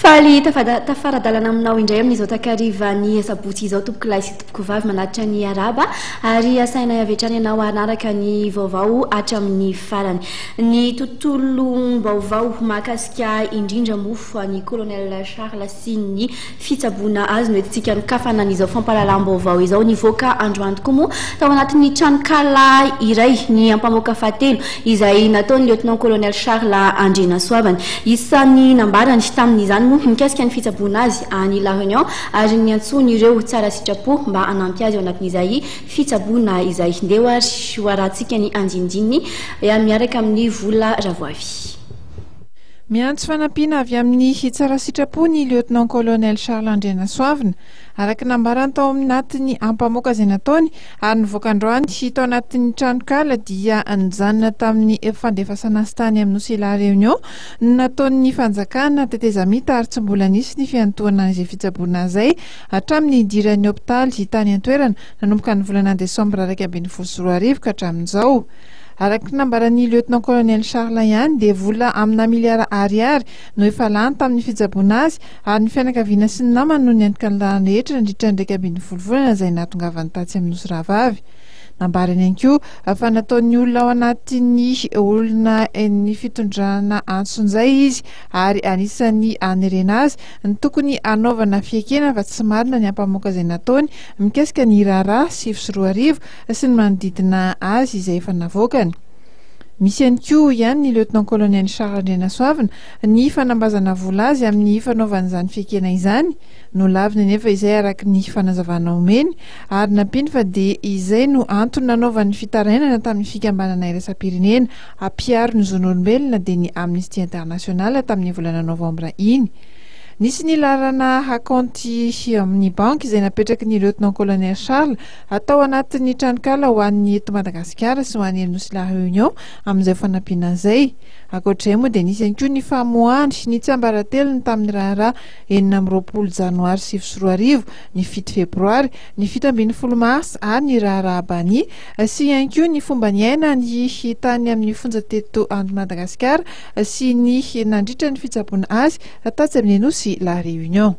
faly tafaradalana aminao indray amin'izao takariva ny sabotsy izao tompoko lahy sy tompoko vavy manatitra ny araba ary asaina avy hatrany ianao hanaraka ny vaovao hatramin'ny farany. Ny tontolo vaovao mahakasika indrindra mofo ny colonel Charles sy ny fitsaboana azy no entintsika nokafana an'izao fampahalalam-baovao izao nivoaka androany tokoa moa tao anatin'ny tranokala iray ny ampamoaka fahatelo izay nataony lieutenant colonel Charles Andrenasoavany. Isan'ny nambarany tamin'izany moa mikasika ny fitsaboana azy any La Réunion ary ny antsony ireo tsara sitrapo mba hanampy azy ao anatin'izay fitsaboana izay ndeha ary hoarantsika ny andinindiny miaraka amin'ny vola ravoavy. Miantso fanampiana avy amin'ny tsara sitrapo ny lieutenant colonel Charles Andrenasoavana araka nambarany tao amin'atiny ampamoaka izay nataony ary nivoaka androany tao anatin'ny tranokala dia nijanona tamin'ny fandefasana azy tany amin'ny nosy La Réunion nataon'ny fanjakana tetezamita ary tsy mbola nisy ny fiantohana izay fitsaboana izay hatramin'ny idiran'ny hopitaly tany an-toerana nanomboka ny volana desambra 2024 ka hatramin'izao. Araka nambaran'ny lieutenant colonel Charles ihany dia vola amina miliara ariary no efa lany tamin'ny fitsaboana azy ary ny fianakaviana sy ny namany no niantoka ny lalana rehetra nandritra ny 20 volana izay nahatongavany tatsy amin'ny nosy ravavy. Nambarany ihany koa fa nataon'ny olona ao anatin'ny olona ny fitondrana antson'izay izy ary anisan'ny anerena azy ny tokony anaovana fiekena fa tsy marina ny ampamoaka izay nataony mikasika ny raharaha 7 sy ny manodidina azy izay efa navoakany. Misy ihany koa ihany ny lieutenant colonel Charles Andrenasoavana ny fanambazana vola azy amin'ny fanaovana izany fiekena izany no lavina nefa izay araka ny fanazavana omeny ary nampiny fa dia izay no antony nanaovan'ny fitarainana tamin'ny fikambanana iraisam-pirenena ampiaro ny zon'olombelona dia ny Amnesty International tamin'ny volana novambra iny. Nisy ny lalana akaonty amin'ny banky izay napetraky ny lieutenant colonel Charles atao anatin'ny tranokala ho an'ny eto Madagasikara sy ho an'ny nosy La Réunion amin'izay fanampiana izay. Ankoatr'izay moa dia nisy ihany koa ny famoahany ny tsiambaratelo ny tamin'ny raharaha 20 janoary 2024, ny 7 febroary, ny 17 mars ary ny raharaha bany sy ihany koa ny fomba niaina ny tany amin'ny fonjateto andro Madagasikara sy ny nandritra ny fitsaboana azy tatsy amin'ny nosy La Réunion.